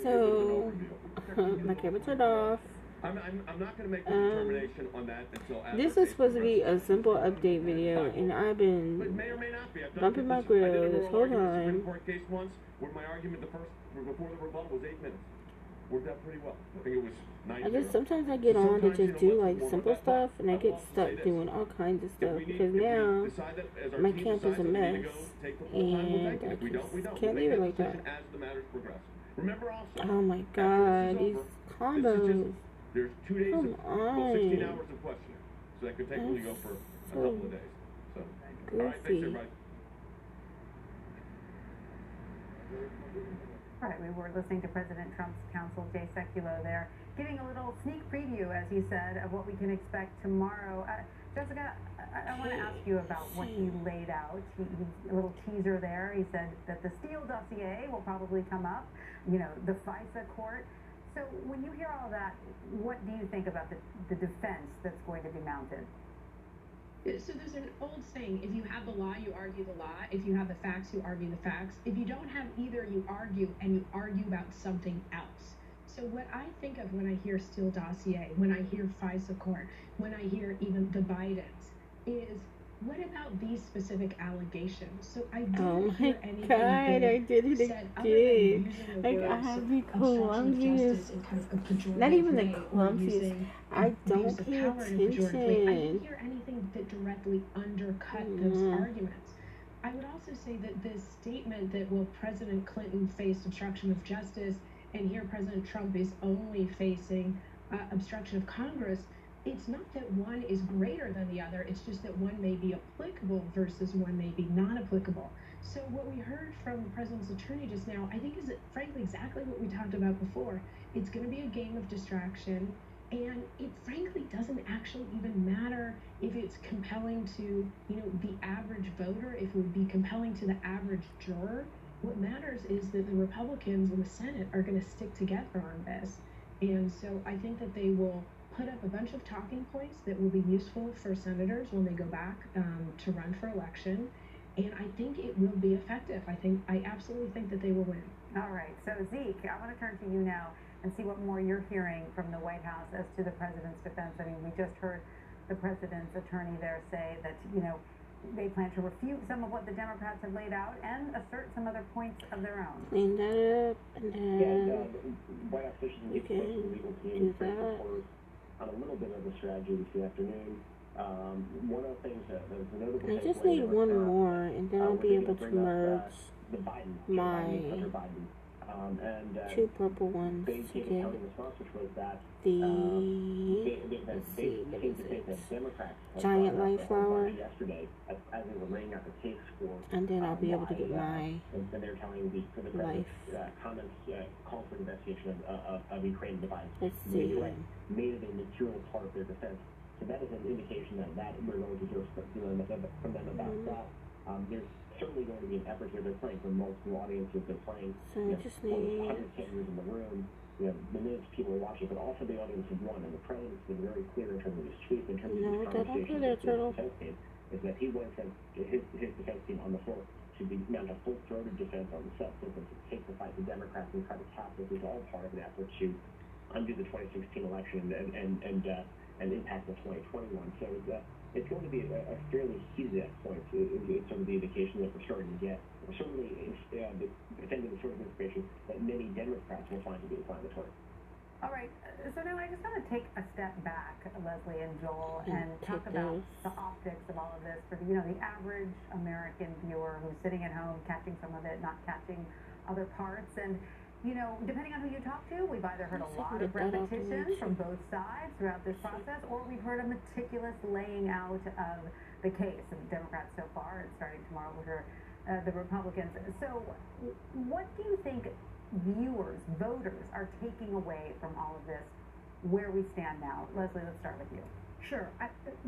So, my camera turned off. I'm not going to make a determination on that until after. This is supposed to be a simple update video, and I've been bumping my grill this whole time. Court case once where my argument before the rebuttal was 8 minutes. Worked out pretty well. I think it was 9. Sometimes I get on to just do like simple stuff, and I get stuck doing all kinds of stuff because now my camp is a mess, and I just can't leave it like that. Oh my god, these combos. There's 2 days, 16 hours of questioning, so that could technically go for a couple of days. So, all right, thanks everybody. All right, we were listening to President Trump's counsel, Jay Sekulow, there, giving a little sneak preview, as he said, of what we can expect tomorrow. Jessica, I want to ask you about what he laid out. A little teaser there. He said that the Steele dossier will probably come up, the FISA court. So when you hear all that, what do you think about the defense that's going to be mounted? So there's an old saying, if you have the law, you argue the law. If you have the facts, you argue the facts. If you don't have either, you argue, and you argue about something else. So what I think of when I hear Steele dossier, when I hear FISA court, when I hear even the Bidens, is what about these specific allegations? So I didn't hear anything I did it again. Like, I have the clumsiest, not even the clumsiest, I don't pay attention. I didn't hear anything that directly undercut those arguments. I would also say that this statement that, well, President Clinton faced obstruction of justice, and here President Trump is only facing obstruction of Congress, it's not that one is greater than the other, it's just that one may be applicable versus one may be non-applicable. So what we heard from the president's attorney just now, I think is frankly exactly what we talked about before. It's going to be a game of distraction, and it frankly doesn't actually even matter if it's compelling to, the average voter, if it would be compelling to the average juror. What matters is that the Republicans in the Senate are going to stick together on this. And so I think that they will put up a bunch of talking points that will be useful for senators when they go back to run for election. And I think it will be effective. I absolutely think that they will win. All right. So, Zeke, I want to turn to you now and see what more you're hearing from the White House as to the president's defense. I mean, we just heard the president's attorney there say that, they plan to refute some of what the Democrats have laid out and assert some other points of their own. Clean that up, and then White House officials you can do that. On a little bit of the strategy this afternoon. One of the things that was a notable. I just need one more, and then I'll be able to merge my two purple ones to get the, let's see, what is it? Giant light flower. And then I'll be able to get my life. Let's see. Made it a material part of their defense. So that is an indication that we're going to hear from them about that. There's certainly going to be an effort here. They're playing for multiple audiences. They're playing just need 100 cameras in the room. Millions of people are watching, but also the audience of one. And the president's been very clear in terms of his tweets, in terms of his conversations with his defense team, is that he wants his defense team on the floor to mount a full-throated defense on the substance and to take the fight to Democrats and try to cap this. Is all part of an effort to undo the 2016 election and impact the 2021. So it's going to be a fairly heated point. It's some of the indication that we're starting to get. We're certainly defending the sort of information that many Democrats will find to be inflammatory. All right. So now I just want to take a step back, Leslie and Joel, and talk about the optics of all of this for the average American viewer who's sitting at home, catching some of it, not catching other parts. And depending on who you talk to, we've either heard a lot of repetition from both sides throughout this process, or we've heard a meticulous laying out of the case of the Democrats so far, and starting tomorrow with the Republicans. So what do you think viewers, voters, are taking away from all of this, where we stand now? Leslie, let's start with you. Sure.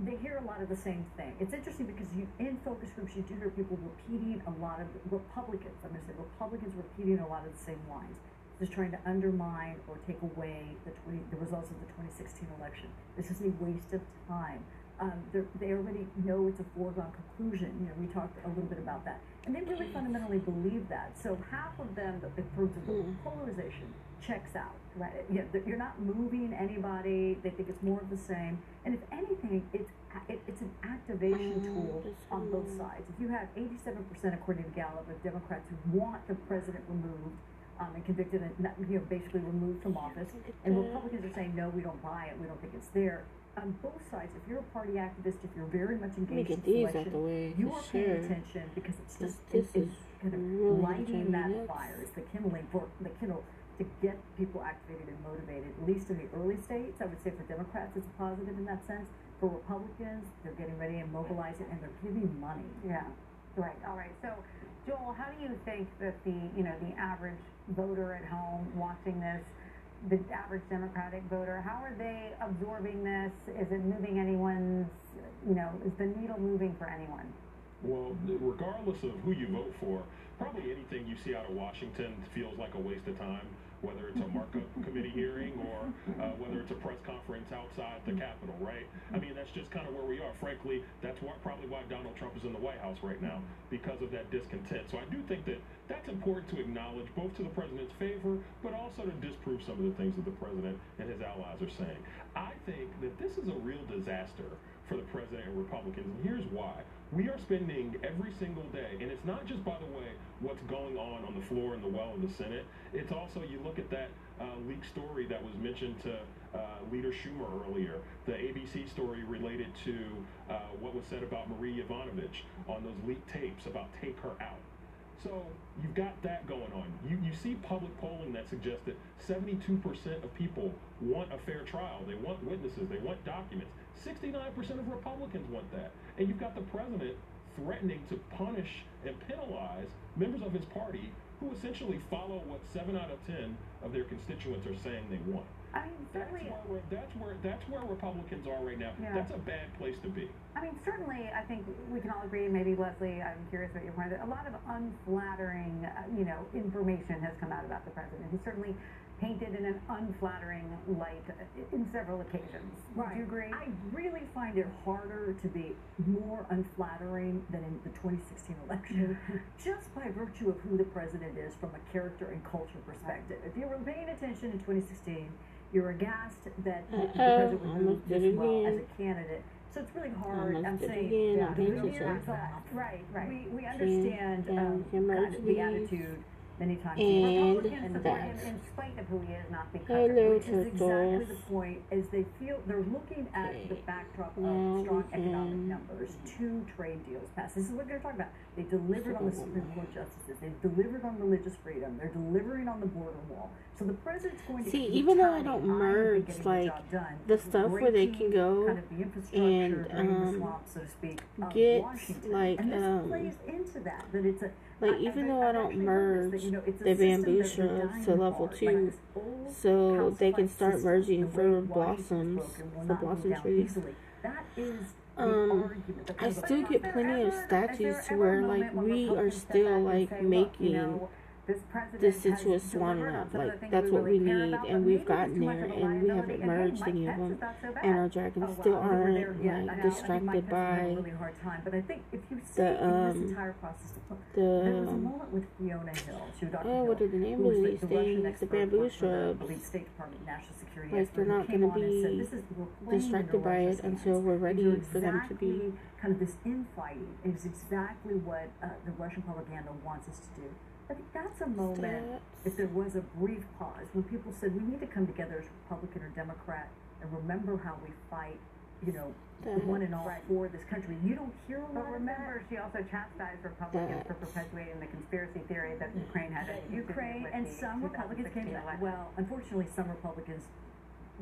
They hear a lot of the same thing. It's interesting because in focus groups, you do hear people repeating a lot of Republicans. I'm going to say Republicans repeating a lot of the same lines, just trying to undermine or take away the results of the 2016 election. This is a waste of time. They already know it's a foregone conclusion. You know, we talked a little bit about that. And they really fundamentally believe that. So half of them, the polarization checks out, right? You know, you're not moving anybody. They think it's more of the same. And if anything, it's an activation tool on both sides. If you have 87%, according to Gallup, of Democrats who want the president removed and convicted and, you know, basically removed from office, and Republicans are saying, no, we don't buy it. We don't think it's there. On both sides, if you're a party activist, if you're very much engaged in selection, you are paying attention because it's just it's kind of lighting that fire. It's the kindling for the kindle to get people activated and motivated. At least in the early states, I would say for Democrats, it's a positive in that sense. For Republicans, they're getting ready and mobilizing, and they're giving money. Yeah, right. All right. So, Joel, how do you think that the average voter at home watching this, the average Democratic voter, how are they absorbing this? Is it moving anyone's, is the needle moving for anyone? Well, regardless of who you vote for, probably anything you see out of Washington feels like a waste of time, whether it's a markup committee hearing or whether it's a press conference outside the Capitol, right? I mean, that's just kind of where we are. Frankly, that's probably why Donald Trump is in the White House right now, because of that discontent. So I do think that that's important to acknowledge, both to the president's favor, but also to disprove some of the things that the president and his allies are saying. I think that this is a real disaster for the president and Republicans, and here's why. We are spending every single day, and it's not just, by the way, what's going on the floor in the well of the Senate. It's also, you look at that leaked story that was mentioned to Leader Schumer earlier, the ABC story related to what was said about Marie Yovanovitch on those leaked tapes about Take Her Out. So you've got that going on. You see public polling that suggests that 72% of people want a fair trial. They want witnesses. They want documents. 69% of Republicans want that. And you've got the president threatening to punish and penalize members of his party who essentially follow what 7 out of 10 of their constituents are saying they want. I mean, certainly, that's where Republicans are right now. Yeah. That's a bad place to be. I mean, certainly, I think we can all agree. Maybe Leslie, I'm curious what your point is. A lot of unflattering, information has come out about the president. He's certainly painted in an unflattering light in several occasions. Right. Do you agree? I really find it harder to be more unflattering than in the 2016 election, just by virtue of who the president is from a character and culture perspective. If you were paying attention in 2016, you're aghast that the president would move this well as a candidate. So it's really hard. I'm saying, right. We understand kind of the attitude many times. And support him in spite of who he is, not because of which is exactly the point, is they feel they're looking at the backdrop of strong economic numbers, 2 trade deals passed. This is what they're talking about. They delivered on the Supreme Court justices. They've delivered on religious freedom. They're delivering on the border wall. So the president's going to even though I don't merge like the stuff where they can go kind of the infrastructure and the swamp, so to speak, get Washington. like and this plays into that it's a even though I don't merge the bamboo shrubs to level 2, so they can start merging for blossom trees. That is I still get plenty of statues to where like we are still like making this Swampland. Like that's what we need, and we've gotten there, and we haven't merged any of them, and our dragons still aren't like distracted by but I think if you see this entire process, there was a moment with Fiona Hill. What are the name of these things? The bamboo shrubs. State Department National Security like they're not going to be distracted by it until we're ready for them to be. Kind of this infighting is exactly what the Russian propaganda wants us to do. I think that's a moment, if there was a brief pause, when people said we need to come together as Republican or Democrat and remember how we fight, one and all for this country. You don't hear a lot. But remember, she also chastised Republicans for perpetuating the conspiracy theory that Ukraine had and some Republicans came back. Well, unfortunately, some Republicans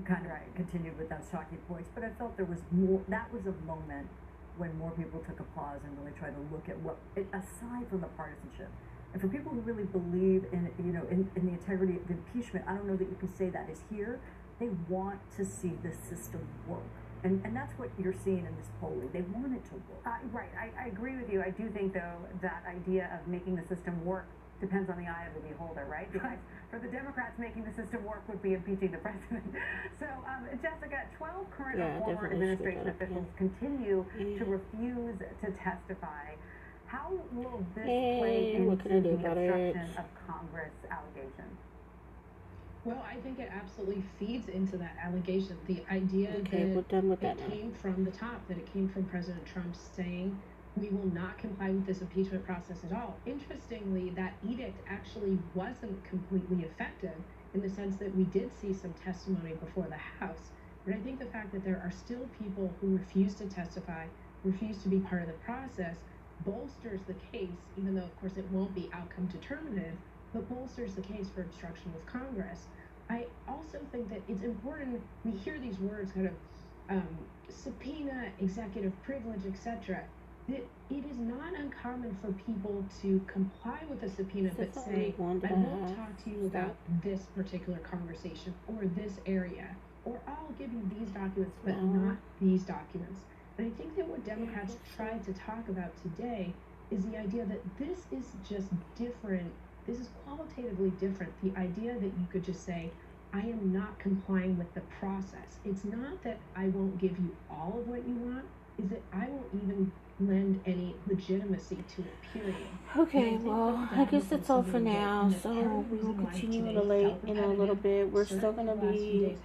kind of continued with those talking points, but I felt there was more. That was a moment when more people took a pause and really tried to look at what, aside from the partisanship. And for people who really believe in the integrity of impeachment, I don't know that you can say that is here. They want to see the system work. And that's what you're seeing in this polling. They want it to work. Right. I agree with you. I do think, though, that idea of making the system work depends on the eye of the beholder, right? Because for the Democrats, making the system work would be impeaching the president. So, Jessica, 12 current and former administration officials continue to refuse to testify. How will this play into the obstruction of Congress allegation? Well, I think it absolutely feeds into that allegation. The idea that it came from the top, that it came from President Trump saying, we will not comply with this impeachment process at all. Interestingly, that edict actually wasn't completely effective in the sense that we did see some testimony before the House. But I think the fact that there are still people who refuse to testify, refuse to be part of the process, bolsters the case, even though, of course, it won't be outcome determinative, but bolsters the case for obstruction of Congress. I also think that it's important, we hear these words kind of subpoena, executive privilege, etc. It is not uncommon for people to comply with a subpoena but say, I won't talk to you about this particular conversation or this area, or I'll give you these documents but not these documents. And I think that what Democrats tried to talk about today is the idea that this is just different. This is qualitatively different. The idea that you could just say, I am not complying with the process. It's not that I won't give you all of what you want, is that I won't even lend any legitimacy to it, period. Okay, well, I guess that's all for now. So we will continue in a little bit. We're still going to be,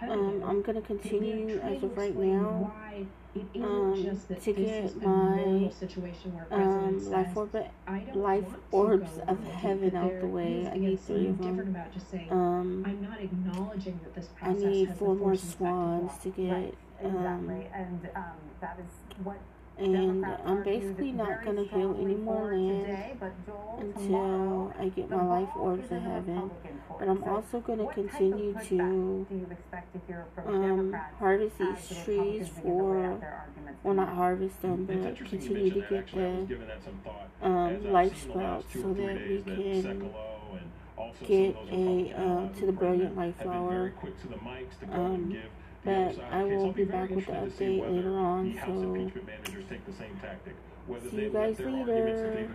I'm going to continue as of right now to get my life orbs of heaven out the way. I need 3 of them. I'm not acknowledging that this process I need 4 more swans to get. Exactly, and that is what. And I'm basically not going to heal any more land until I get my life orbs of heaven. But I'm also going to continue to harvest these trees for, well, not harvest them, but continue to get the life sprouts so that we can get to the brilliant life flower. But I will be back with the update later on, so see you guys later.